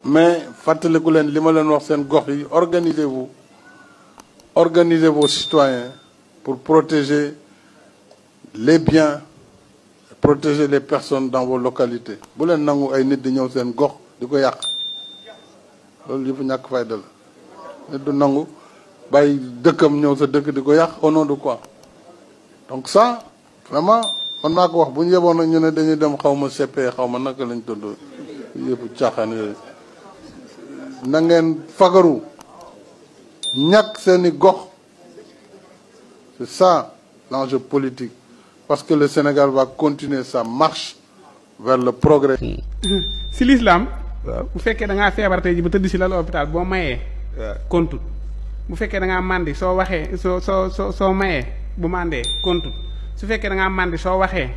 mais fàttaliku leen li ma leen wax seen gox yi organisez vos citoyens pour protéger les biens, protéger les personnes dans vos localités. bu leen nangu ay nit di ñëw seen gox di ko yàq loolu yëpp ñàkk fayda la nit du nangu bàyyi dëkkam ñëw sa dëkk di ko yàq au nom de quoi. donc ça vraiment man maa ko wax bu ñu yeboon nag ñu ne dañuy dem xaw ma CP xaw ma naka lañ tudd yëpp caaxaan yooyu na ngeen fagaru ñàkk seeni gox. C'est ça l'enjeu politique parce que le Sénégal va continuer sa marche vers le progrès. si l'islam bu fekkee da ngaa feebar tey ji ba tëdd si lal hôpital boo mayee kontul bu fekkee da ngaa màndi soo waxee soo mayee bu màndee kontul su fekkee da ngaa màndi soo waxee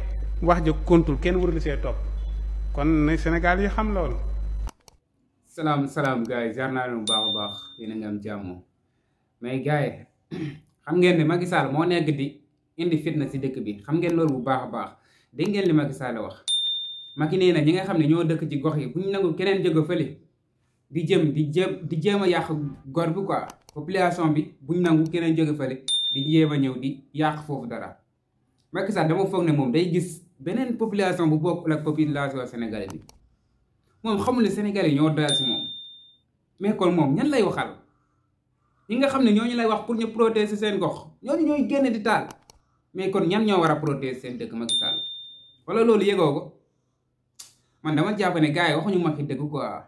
wax ja kontul kenn warul see topp kon ne Sénégal yi xam loolu. salaam gars yi jaar naa leen bu baax a baax yéen a ngi am jàmm mais gars yi xam ngeen ne Macky Sall moo nekk di indi fitna si dëkk bi xam ngeen loolu bu baax a baax dégg ngeen li Macky Sall wax Macky nee na ñi nga xam ne ñoo dëkk ci gox yi bu ñu nangu keneen jóge fële di jéem a yàq gor bi quoi population bi bu ñu nangu keneen jóge fële di jéem a ñëw di yàq foofu dara Macky Sall dama foog ne moom day gis beneen population bu bokkul ak population sénégalais bi moom xamul ne sénégalais yi ñoo doyal si moom mais kon moom ñan lay waxal. ñi nga xam ne ñooñu lay wax pour ñu protéger seen gox ñooñu ñooy génn di taal mais kon ñan ñoo war a protéger seen dëkk Macky Sall wala loolu yëgoo ko man dama jàpp ne gars yi waxuñu Macky dëgg quoi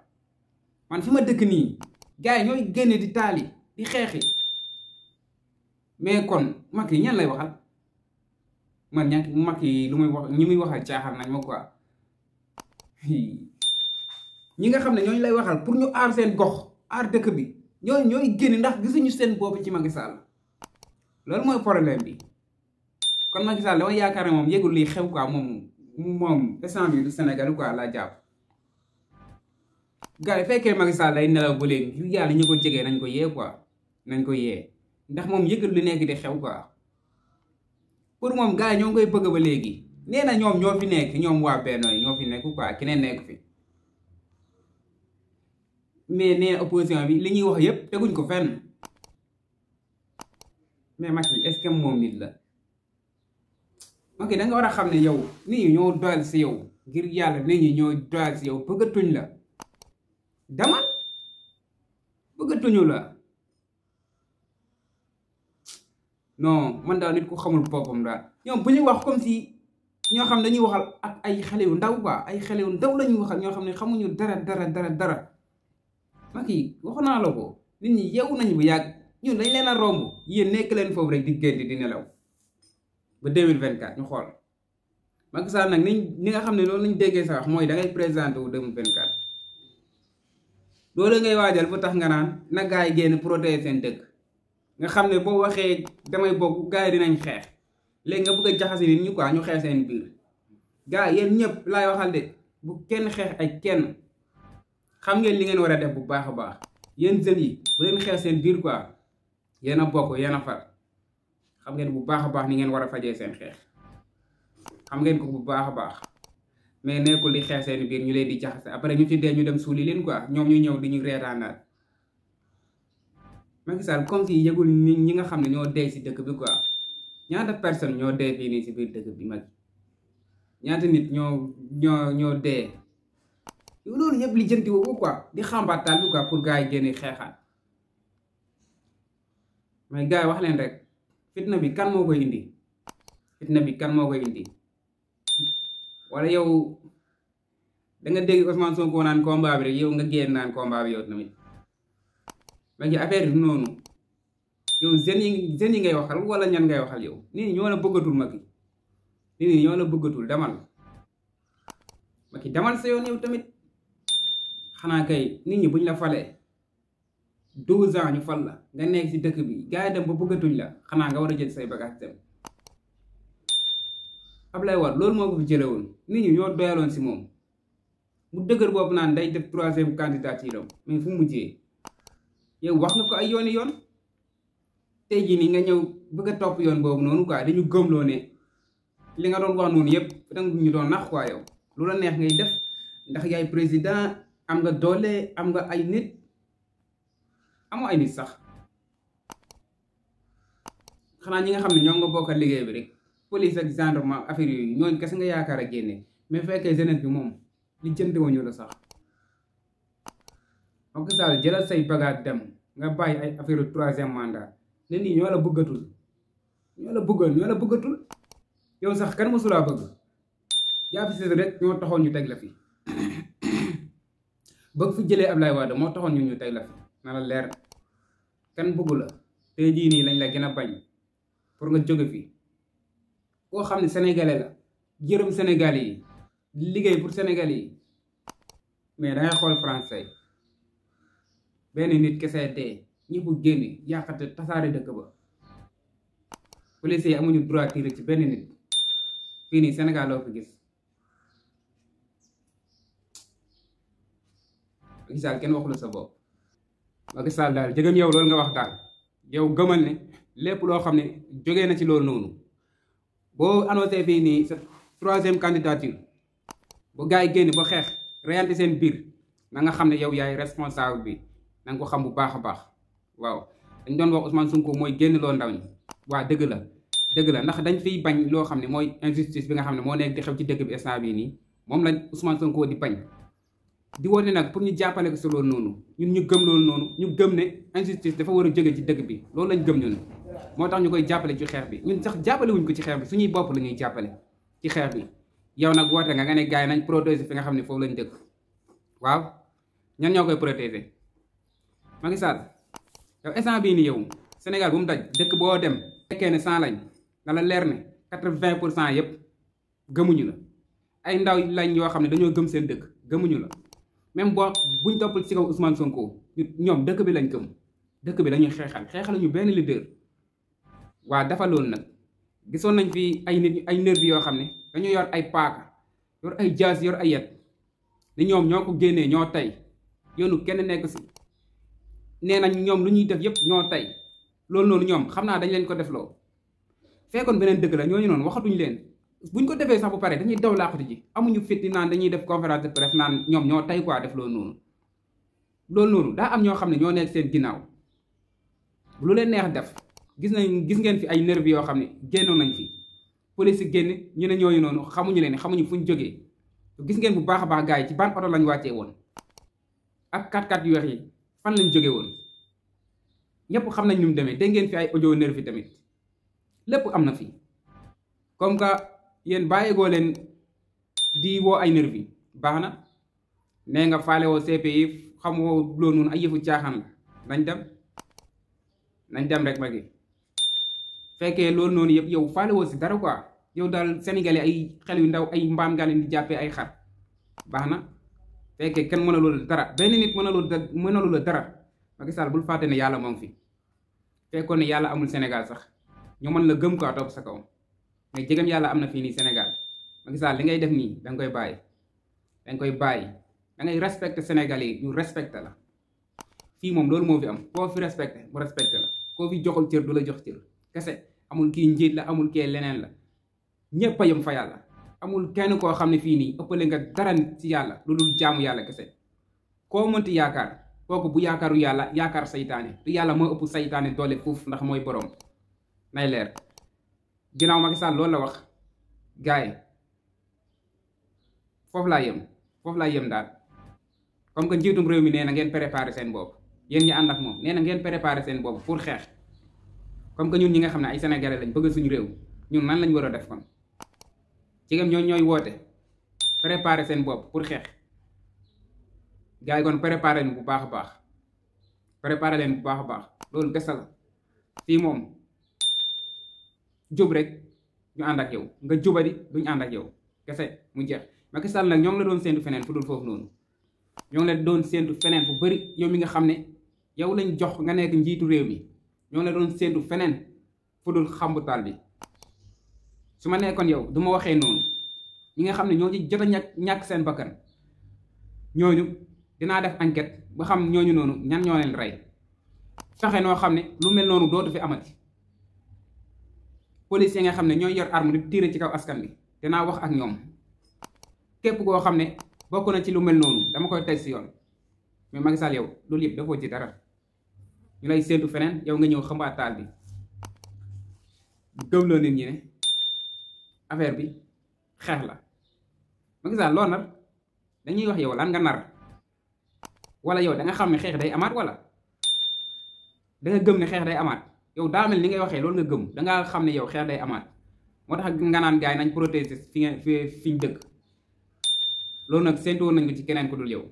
man fi ma dëkk nii gars yi ñooy génn di taal yi di xeexi mais kon Macky ñan lay waxal man Macky lu muy wax ñi muy waxal caaxaan nañ ma quoi ñi nga xam ne ñooñu lay waxal pour ñu aar seen gox aar dëkk bi. ñooy génn ndax gisuñu seen bopp ci Macky Sall loolu mooy problème bi kon Macky Sall dama yaakaar ne moom yëgul lii xew quoi moom instant bi du Sénégal quoi laa jàpp. gars yi fekkee Macky Sall day nelaw ba léegi yu yàlla ñu ko jegee nañ ko yee quoi nañ ko yee ndax moom yëgul li nekk di xew quoi pour moom gars yi ñoo ngi koy bëgg ba léegi nee na ñoom ñoo fi nekk ñoom waa Benno yi ñoo fi nekk quoi keneen nekk fi. mais nee opposition bi li ñuy wax yëpp teguñ ko fenn mais Macky est-ce que moom nit la Macky da nga war a xam ne yow nit ñi ñoo doyal si yow ngir yàlla nit ñi ñoo doyal si yow bëggatuñ la demal bëggatuñu la non man daal nit ku xamul boppam daal ñoom bu ñuy wax comme si ñoo xam dañuy waxal ak ay xale yu ndaw quoi ay xale yu ndaw la ñuy waxal ñoo xam ne xamuñu dara Macky waxu naa la ko nit ñi yeewu nañu bu yàgg ñun dañ leen a romb yéen nekk leen foofu rek di génn di nelaw ba 2024 ñu xool Macky Sall nag ni nga xam ne loolu lañ déggee sa wax mooy da ngay présenté wu 2024 loolu ngay waajal bu tax nga naan na gars yi génn protéger seen dëkk nga xam ne boo waxee damay bokk gars yi dinañ xeex léegi nga bëgg a jaxase nit ñi quoi ñu xeex seen biir gars yi yéen ñëpp laay waxal de bu kenn xeex ay kenn. xam ngeen li ngeen war a def bu baax a baax yéen jeunes yi bu leen xeex seen biir quoi yéen a bokk yéen a far xam ngeen bu baax a baax ni ngeen war a fajee seen xeex xam ngeen ko bu baax a baax mais nekkul di xeex seen biir ñu leen di jaxase après ñu ci dee ñu dem suuli leen quoi ñoom ñu ñëw di ñu reetaanaat Macky Sall comme si yëgul ñi nga xam ne ñoo dee si dëkk bi quoi ñaata personne ñoo dee fii nii si biir dëkk bi mag ñaata nit ñoo dee. yow loolu yëpp li jënti woo quoi di xambaataal bi quoi pour gars yi génne xeexaat mais gars yi wax leen rek fitna bi kan moo koy indi wala yow da nga dégg Ousmane Sonko naan combat bi rek yow nga génn naan combat bi yow tamit mais affaire bi noonu yow jeunes yi ngay waxal wala ñan ngay waxal yow nit ñi ñoo la bëggatul Macky nit ñi ñoo la bëggatul demal Macky demal sa yoon yow tamit. xanaa kay nit ñi buñ la falee 12 ans ñu fal la nga nekk ci dëkk bi gars yi dem ba bëggatuñ la xanaa nga war a jël say bagage dem Ablaye Wade loolu moo ko fi jële woon nit ñi ñoo doyaloon si moom mu dëgër boobu naan day def 3e candidature am mais fu mujjee yow wax nga ko ay yoon tey jii nii nga ñëw bëgg a topp yoon boobu noonu quoi dañu gëmloo ne li nga doon wax noonu yëpp danga ñu doon nax quoi yow lu la neex ngay def ndax yaay président am nga doole am nga ay nit amoo ay nit sax xanaa ñi nga xam ne ñoom nga bokkal liggéey bi rek police ak gendarmerie affaire yooyu ñooñu kese nga yaakaar a génne mais fekkee jeunesse bi moom li jënte wuñu la sax Macky Sall jëlal say bagage dem nga bàyyi ay affaire troisième mandat ne nii ñoo la bëggatul ñoo la bëggatul yow sax kan mosulaa bëgg jàpp si rek ñoo taxoon ñu teg la fi bëgg fi jëlee Ablaye Wade moo taxoon ñu teg la fi na la leer kan bëggu la tey jii nii lañ la gën a bañ pour nga jóge fi koo xam ne sénégalais la jërëm sénégalais yi liggéey pour sénégalais yi mais dangay xool français benn nit kese dee ñëpp génn yàqate tasaare dëkk ba police yi amuñu droit tirer ci benn nit fii nii Sénégal loo fi gis Macky Sall kenn waxula sa bopp Macky Sall daal jëgam yow loolu nga wax daal yow gëmal ne lépp loo xam ne jógee na ci loolu noonu boo annoncé fii nii sa 3e candidature bu gars yi génn ba xeex reyante seen biir na nga xam ne yow yaay responsable bi na nga ko xam bu baax a baax waaw dañ doon wax Ousmane Sonko mooy génn loo ndaw ñi waa dëgg la ndax dañ fiy bañ loo xam ne mooy injustice bi nga xam ne moo nekk di xew ci dëkk bi instant bii nii moom lañ Ousmane Sonko di bañ di wone nag pour ñu jàppale ko si loolu noonu ñun ñu gëm loolu noonu ñu gëm ne injustice dafa war a jóge ci dëkk bi loolu lañ gëm ñun moo tax ñu koy jàppale ci xeex bi ñun sax jàppale wuñ ko ci xeex bi suñuy bopp la ñuy jàppale ci xeex bi yow nag woote nga ne gars yi nañ protéger fi nga xam ne foofu lañ dëkk waaw ñan ñoo koy protéger Macky Sall yow instant bii nii yow Sénégal bu mu daj dëkk boo dem fekkee ne 100 lañ na la leer ne 80% yëpp gëmuñu la ay ndaw lañ yoo xam ne dañoo gëm seen dëkk gëmuñu la même buñ toppal ci kaw Ousmane Sonko ñoom dëkk bi lañ gëm dëkk bi lañuy xeexaluñu benn leader waa dafa loolu nag gisoon nañ fi ay nit ay nervi yoo xam ne dañoo yor ay paaka yor ay jaas yor ay yet ni ñoom ñoo ko génnee ñoo tey yoonu kenn nekk si nee nañ ñoom lu ñuy def yëpp ñoo tey loolu noonu ñoom xam naa dañ leen ko defloo fekkoon beneen dëkk la ñooñu noonu waxatuñu leen buñ ko defee sax bu pare dañuy daw laaxatu ji amuñu fitti naan dañuy def conférence de presse naan ñoom ñoo tey quoi def loolu noonu daa am ñoo xam ne ñoo nekk seen ginnaaw lu leen neex def gis ngeen fi ay nervi yoo xam ne génnoon nañ fi police génn ñu ne ñooñu noonu xamuñu leen xamuñu fuñ jógee gis ngeen bu baax a baax gars yi ci ban oto lañ wàccee woon ak 4x4 yu weex yi fan lañ jóge woon ñëpp xam nañ ni mu demee dégg ngeen fi ay audio nervi tamit lépp am na fi comme que yéen bàyyigoo leen di woo ay nervi baax na nee nga faale woo CPI xamoo loolu noonu ay yëfu caaxaan la nañ dem rek ma gi fekkee loolu noonu yëpp yow faale woo si dara quoi yow daal sénégalais ay xel yu ndaw ay mbaam nga leen di jàppee ay xar baax na fekkee kenn mënalu la dara benn nit mënalu la dara Macky Sall bul fàtte ne yàlla moo ngi fi fekkoon ne yàlla amul Sénégal sax ñu mën la gëm quoi topp sa kaw mais jegam yàlla am na fii nii Sénégal Macky Sall li ngay def nii danga koy bàyyi da ngay respecté Sénégalais yi ñu respecté la fii moom loolu moo fi am koo fi respecté mu respecté la koo fi joxul cër du la jox cër kese amul kii njiit la amul kii leneen la ñépp a yem fa yàlla amul kenn koo xam ne fii nii ëppale nga dara ci yàlla lu dul jaamu yàlla kese koo mënti yaakaar kooku bu yaakaaru yàlla yaakaar saytaane te yàlla moo ëpp saytaane doole foofu ndax mooy borom nay leer ginnaaw Macky Sall loolu la wax gars yi foofu laa yem daal comme que njiitum réew mi nee na ngeen préparé seen bopp yéen ñi ànd ak moom nee na ngeen préparé seen bopp pour xeex comme que ñun ñi nga xam ne ay sénégalais lañ bëgg suñu réew ñun nan lañ war a def kon jigéen ñooy woote préparé seen bopp pour xeex gars yi kon préparé leen bu baax a baax loolu kese la fii moom jub rek ñu ànd ak yow nga jubadi duñ ànd ak yow kese mu jeex Macky Sall nag ñoo ngi la doon séntu feneen fu dul foofu noonu ñoo ngi la doon séntu feneen fu bëri yow mi nga xam ne yow lañ jox nga nekk njiitu réew mi ñoo ngi la doon séntu feneen fu dul xambutaal bi su ma nekkoon yow du ma waxee noonu ñi nga xam ne ñoo ci jot a ñàkk seen bakkan ñooñu dinaa def enquête ba xam ñooñu noonu ñan ñoo leen rey fexe noo xam ne lu mel noonu dootu fi amati police yi nga xam ne ñooy yor arme di tiire ci kaw askan bi dinaa wax ak ñoom képp koo xam ne bokk na ci lu mel noonu dama koy teg si yoon mais Macky Sall yow loolu yëpp dafoo ci dara ñu lay séentu feneen yow nga ñëw xambaat taal bi gëmloo nit ñi ne affaire bi xeex la Macky Sall loolu nag dañuy wax yow lan nga nar wala yow da nga xam ne xeex day amaat wala da nga gëm ne xeex day amaat yow daa mel ni ngay waxee loolu nga gëm da nga xam ne yow xeex day amaat moo tax nga naan gars yi nañ protéger fi ñu dëkk loolu nag séntu woon nañ ko ci keneen ku dul yow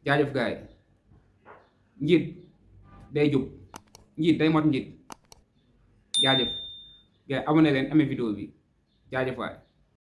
jaajëf gars yi njiit day jub njiit day mot njiit jaajëf gars yi abonné leen amee vidéo bi jaajëf waay